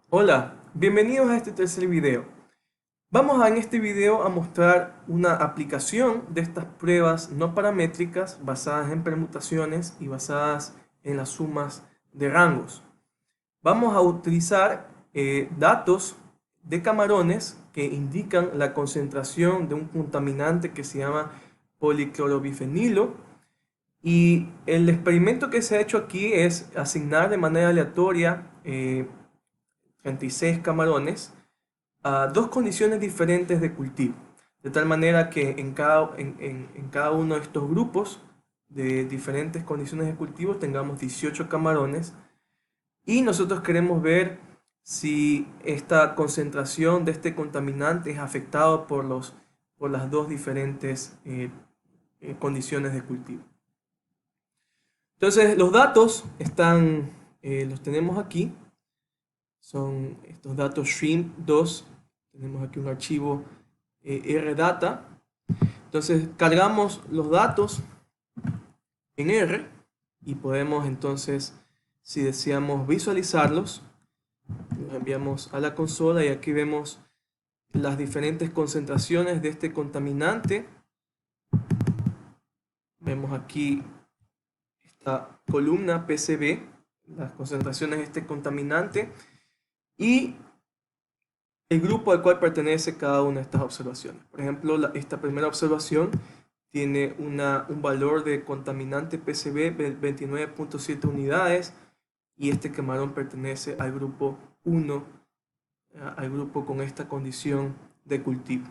Hola, bienvenidos a este tercer video. En este video a mostrar una aplicación de estas pruebas no paramétricas basadas en permutaciones y basadas en las sumas de rangos. Vamos a utilizar datos de camarones que indican la concentración de un contaminante que se llama policlorobifenilo, y el experimento que se ha hecho aquí es asignar de manera aleatoria 36 camarones a dos condiciones diferentes de cultivo, de tal manera que en cada uno de estos grupos de diferentes condiciones de cultivo tengamos 18 camarones, y nosotros queremos ver si esta concentración de este contaminante es afectado por las dos diferentes condiciones de cultivo. Entonces los datos los tenemos aquí. Son estos datos shrimp2. Tenemos aquí un archivo rdata. Entonces cargamos los datos en R y podemos entonces, si deseamos visualizarlos, los enviamos a la consola y aquí vemos las diferentes concentraciones de este contaminante. Vemos aquí esta columna PCB, las concentraciones de este contaminante y el grupo al cual pertenece cada una de estas observaciones. Por ejemplo, esta primera observación tiene un valor de contaminante PCB de 29.7 unidades, y este camarón pertenece al grupo 1, al grupo con esta condición de cultivo.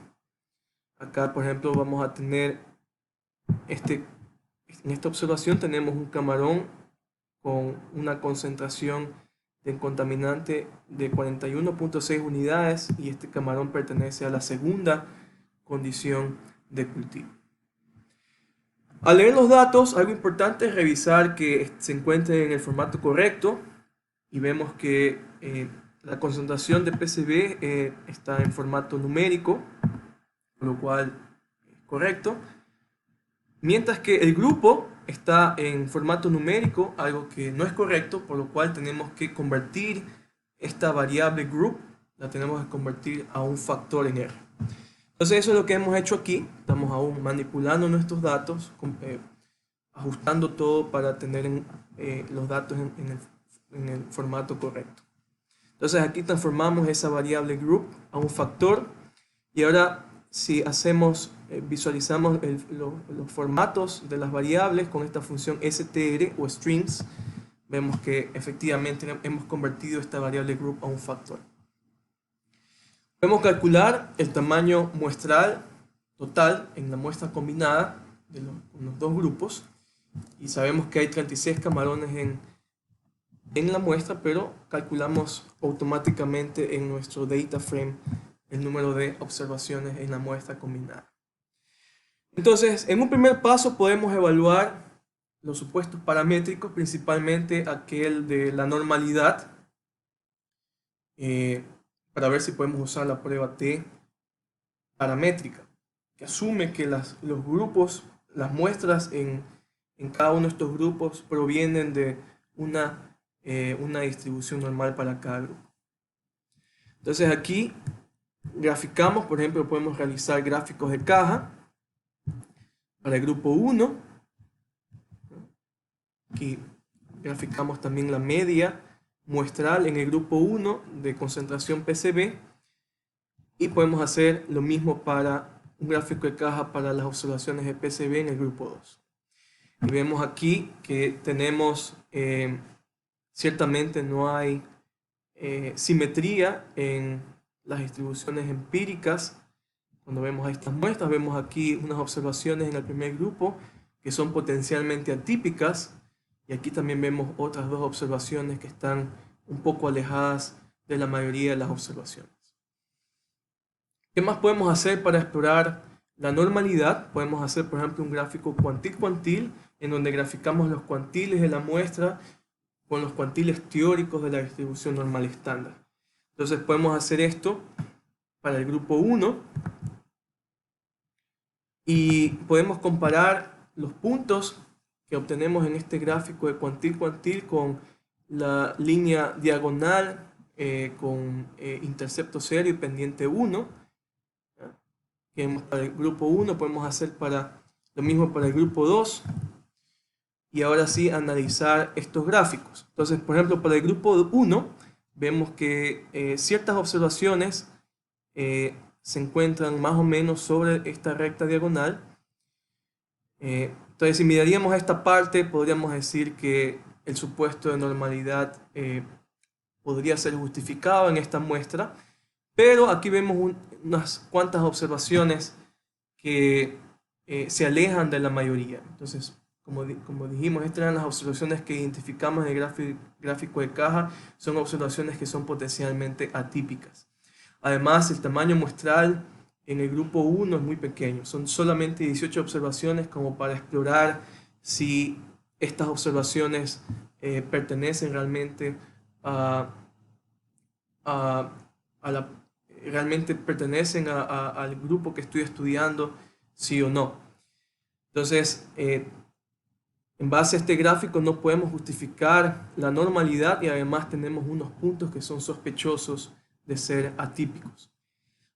Acá, por ejemplo, vamos a tener en esta observación tenemos un camarón con una concentración de contaminante de 41.6 unidades, y este camarón pertenece a la segunda condición de cultivo. Al leer los datos, algo importante es revisar que se encuentren en el formato correcto, y vemos que la concentración de PCB está en formato numérico, por lo cual es correcto, mientras que el grupo está en formato numérico, algo que no es correcto, por lo cual tenemos que convertir esta variable group, la tenemos que convertir a un factor en R. Entonces eso es lo que hemos hecho aquí. Estamos aún manipulando nuestros datos, ajustando todo para tener los datos en el formato correcto. Entonces aquí transformamos esa variable group a un factor, y ahora si visualizamos los formatos de las variables con esta función str o strings, vemos que efectivamente hemos convertido esta variable group a un factor. Podemos calcular el tamaño muestral total en la muestra combinada de los dos grupos, y sabemos que hay 36 camarones en la muestra, pero calculamos automáticamente en nuestro data frame el número de observaciones en la muestra combinada. Entonces, en un primer paso podemos evaluar los supuestos paramétricos, principalmente aquel de la normalidad, para ver si podemos usar la prueba T paramétrica, que asume que los grupos, las muestras en cada uno de estos grupos provienen de una distribución normal para cada grupo. Entonces aquí graficamos, por ejemplo, podemos realizar gráficos de caja para el grupo 1. Aquí graficamos también la media muestral en el grupo 1 de concentración PCB, y podemos hacer lo mismo para un gráfico de caja para las observaciones de PCB en el grupo 2. Y vemos aquí que tenemos, ciertamente no hay simetría en las distribuciones empíricas. Cuando vemos a estas muestras, vemos aquí unas observaciones en el primer grupo que son potencialmente atípicas, y aquí también vemos otras dos observaciones que están un poco alejadas de la mayoría de las observaciones. ¿Qué más podemos hacer para explorar la normalidad? Podemos hacer, por ejemplo, un gráfico cuantil-cuantil, en donde graficamos los cuantiles de la muestra con los cuantiles teóricos de la distribución normal estándar. Entonces podemos hacer esto para el grupo 1, y podemos comparar los puntos que obtenemos en este gráfico de cuantil-cuantil con la línea diagonal con intercepto 0 y pendiente 1. Que para el grupo 1 podemos hacer lo mismo para el grupo 2. Y ahora sí analizar estos gráficos. Entonces, por ejemplo, para el grupo 1 vemos que ciertas observaciones se encuentran más o menos sobre esta recta diagonal. Entonces, si miraríamos esta parte, podríamos decir que el supuesto de normalidad podría ser justificado en esta muestra, pero aquí vemos unas cuantas observaciones que se alejan de la mayoría. Entonces, como dijimos, estas eran las observaciones que identificamos en el gráfico de caja, son observaciones que son potencialmente atípicas. Además, el tamaño muestral en el grupo 1 es muy pequeño, son solamente 18 observaciones como para explorar si estas observaciones pertenecen realmente realmente pertenecen al grupo que estoy estudiando, sí o no. Entonces, en base a este gráfico no podemos justificar la normalidad y además tenemos unos puntos que son sospechosos de ser atípicos.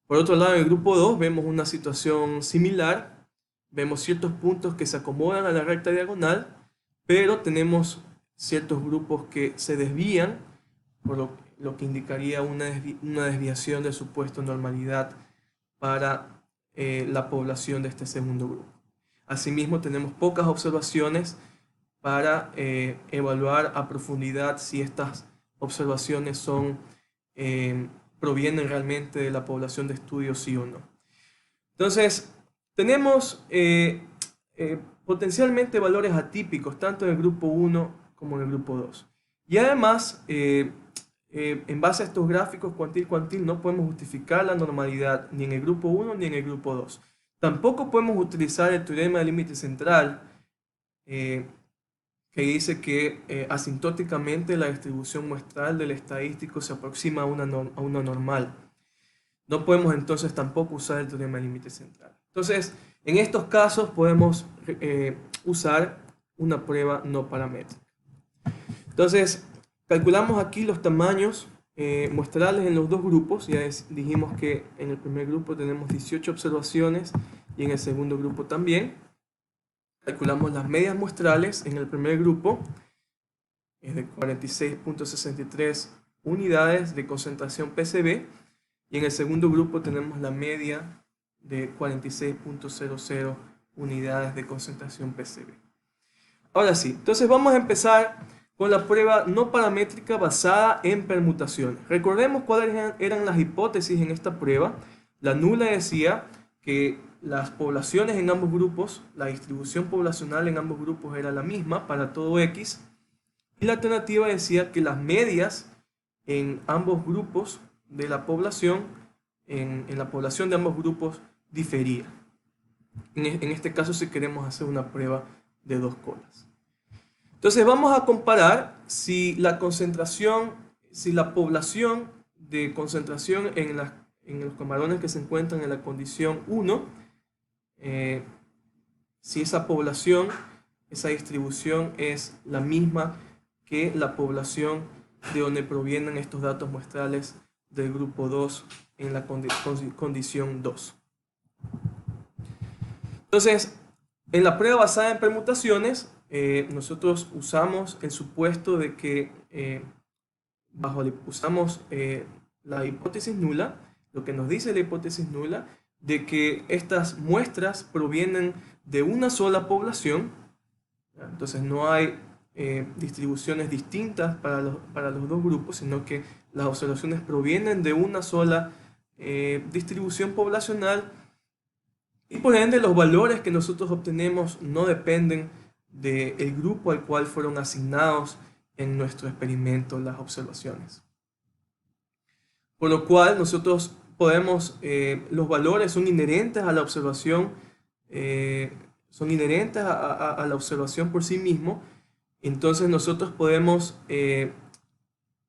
Por otro lado, en el grupo 2 vemos una situación similar. Vemos ciertos puntos que se acomodan a la recta diagonal, pero tenemos ciertos grupos que se desvían, por lo que indicaría una desviación de supuesto normalidad para la población de este segundo grupo. Asimismo, tenemos pocas observaciones para evaluar a profundidad si estas observaciones provienen realmente de la población de estudio, sí o no. Entonces, tenemos potencialmente valores atípicos, tanto en el grupo 1 como en el grupo 2. Y además, en base a estos gráficos cuantil-cuantil, no podemos justificar la normalidad ni en el grupo 1 ni en el grupo 2. Tampoco podemos utilizar el teorema del límite central, que dice que asintóticamente la distribución muestral del estadístico se aproxima a una normal. No podemos entonces tampoco usar el teorema del límite central. Entonces, en estos casos podemos usar una prueba no paramétrica. Entonces, calculamos aquí los tamaños muestrales en los dos grupos. Ya dijimos que en el primer grupo tenemos 18 observaciones y en el segundo grupo también. Calculamos las medias muestrales en el primer grupo, es de 46.63 unidades de concentración PCB, y en el segundo grupo tenemos la media de 46.00 unidades de concentración PCB. Ahora sí, entonces vamos a empezar con la prueba no paramétrica basada en permutaciones. Recordemos cuáles eran las hipótesis en esta prueba. La nula decía que las poblaciones en ambos grupos, la distribución poblacional en ambos grupos era la misma para todo X, y la alternativa decía que las medias en ambos grupos de la población, en la población de ambos grupos, difería. En este caso, si queremos hacer una prueba de dos colas. Entonces vamos a comparar si la concentración, si la población de concentración en los camarones que se encuentran en la condición 1, si esa población, esa distribución es la misma que la población de donde provienen estos datos muestrales del grupo 2 en la condición 2. Entonces, en la prueba basada en permutaciones, nosotros usamos el supuesto de que usamos la hipótesis nula, lo que nos dice la hipótesis nula, de que estas muestras provienen de una sola población. Entonces no hay distribuciones distintas para los dos grupos, sino que las observaciones provienen de una sola distribución poblacional, y por ende los valores que nosotros obtenemos no dependen del grupo al cual fueron asignados en nuestro experimento las observaciones. Por lo cual nosotros podemos, los valores son inherentes a la observación, son inherentes a la observación por sí mismo. Entonces nosotros podemos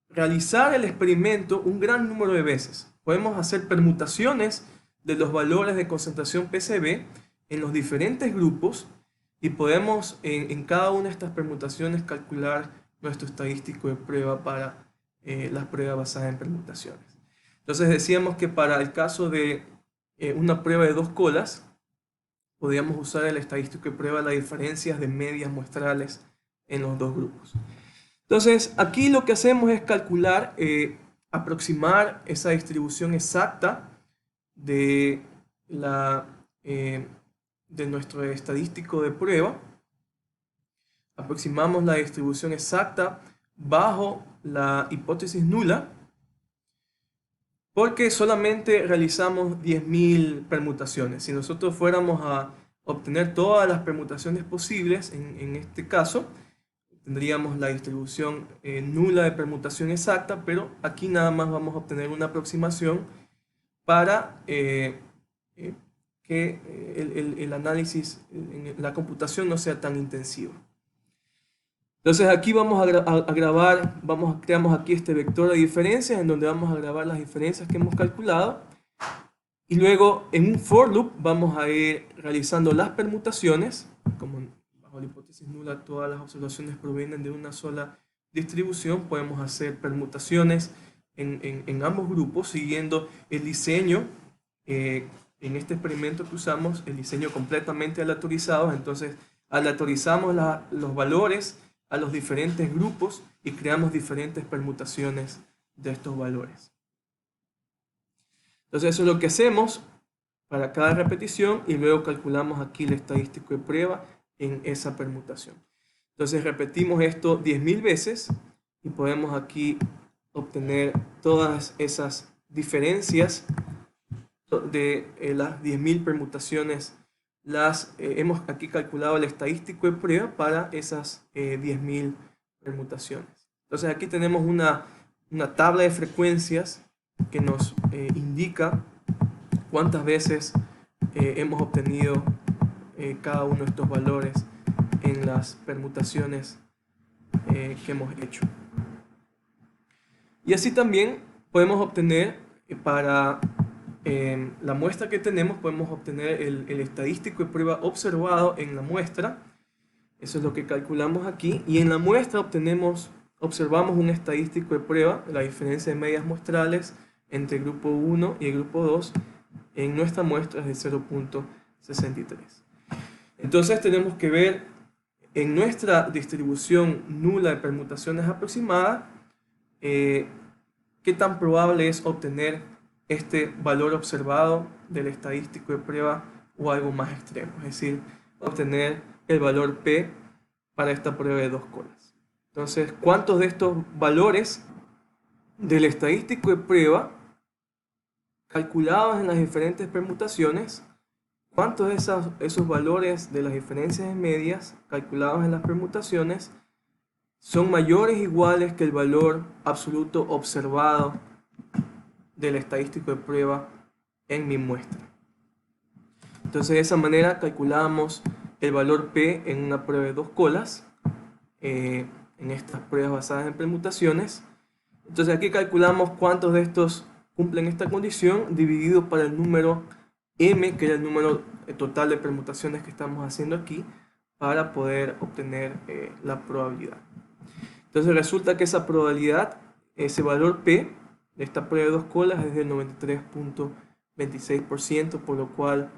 realizar el experimento un gran número de veces. Podemos hacer permutaciones de los valores de concentración PCB en los diferentes grupos, y podemos en cada una de estas permutaciones calcular nuestro estadístico de prueba para las pruebas basadas en permutaciones. Entonces decíamos que para el caso de una prueba de dos colas, podríamos usar el estadístico que prueba las diferencias de medias muestrales en los dos grupos. Entonces, aquí lo que hacemos es calcular, aproximar esa distribución exacta de, de nuestro estadístico de prueba. Aproximamos la distribución exacta bajo la hipótesis nula, porque solamente realizamos 10.000 permutaciones. Si nosotros fuéramos a obtener todas las permutaciones posibles, en este caso, tendríamos la distribución nula de permutación exacta, pero aquí nada más vamos a obtener una aproximación para que el análisis, la computación no sea tan intensiva. Entonces aquí vamos a grabar, creamos aquí este vector de diferencias en donde vamos a grabar las diferencias que hemos calculado. Y luego en un for loop vamos a ir realizando las permutaciones. Como bajo la hipótesis nula todas las observaciones provienen de una sola distribución, podemos hacer permutaciones en ambos grupos siguiendo el diseño. En este experimento que usamos el diseño completamente aleatorizado. Entonces aleatorizamos los valores a los diferentes grupos y creamos diferentes permutaciones de estos valores. Entonces eso es lo que hacemos para cada repetición y luego calculamos aquí el estadístico de prueba en esa permutación. Entonces repetimos esto 10.000 veces y podemos aquí obtener todas esas diferencias de las 10.000 permutaciones. Hemos aquí calculado el estadístico de prueba para esas 10.000 permutaciones. Entonces aquí tenemos una tabla de frecuencias que nos indica cuántas veces hemos obtenido cada uno de estos valores en las permutaciones que hemos hecho. Y así también podemos obtener para la muestra que tenemos, podemos obtener el estadístico de prueba observado en la muestra. Eso es lo que calculamos aquí. Y en la muestra observamos un estadístico de prueba, la diferencia de medias muestrales entre el grupo 1 y el grupo 2 en nuestra muestra es de 0.63. Entonces tenemos que ver en nuestra distribución nula de permutaciones aproximadas qué tan probable es obtener este valor observado del estadístico de prueba o algo más extremo, es decir, obtener el valor P para esta prueba de dos colas. Entonces, ¿cuántos de estos valores del estadístico de prueba calculados en las diferentes permutaciones, cuántos de esos valores de las diferencias de medias calculados en las permutaciones son mayores o iguales que el valor absoluto observado del estadístico de prueba en mi muestra? Entonces de esa manera calculamos el valor P en una prueba de dos colas, en estas pruebas basadas en permutaciones. Entonces aquí calculamos cuántos de estos cumplen esta condición dividido para el número M, que es el número total de permutaciones que estamos haciendo aquí, para poder obtener la probabilidad. Entonces resulta que esa probabilidad, ese valor P de esta prueba de dos colas es del 93.26%, por lo cual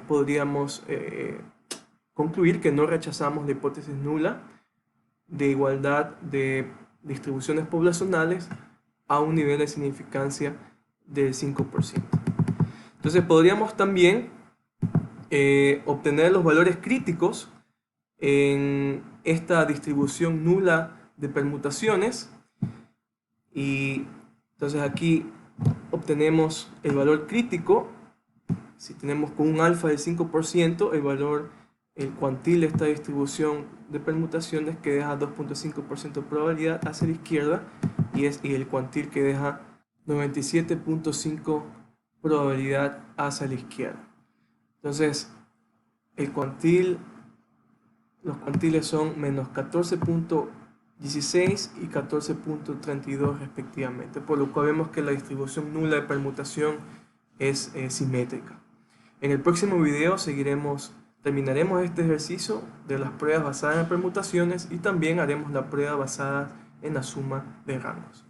podríamos concluir que no rechazamos la hipótesis nula de igualdad de distribuciones poblacionales a un nivel de significancia del 5%. Entonces podríamos también obtener los valores críticos en esta distribución nula de permutaciones, y entonces aquí obtenemos el valor crítico. Si tenemos con un alfa del 5%, el cuantil de esta distribución de permutaciones que deja 2.5% de probabilidad hacia la izquierda, y el cuantil que deja 97.5% probabilidad hacia la izquierda. Entonces los cuantiles son menos 14.16 y 14.32 respectivamente, por lo cual vemos que la distribución nula de permutación es simétrica. En el próximo video terminaremos este ejercicio de las pruebas basadas en permutaciones y también haremos la prueba basada en la suma de rangos.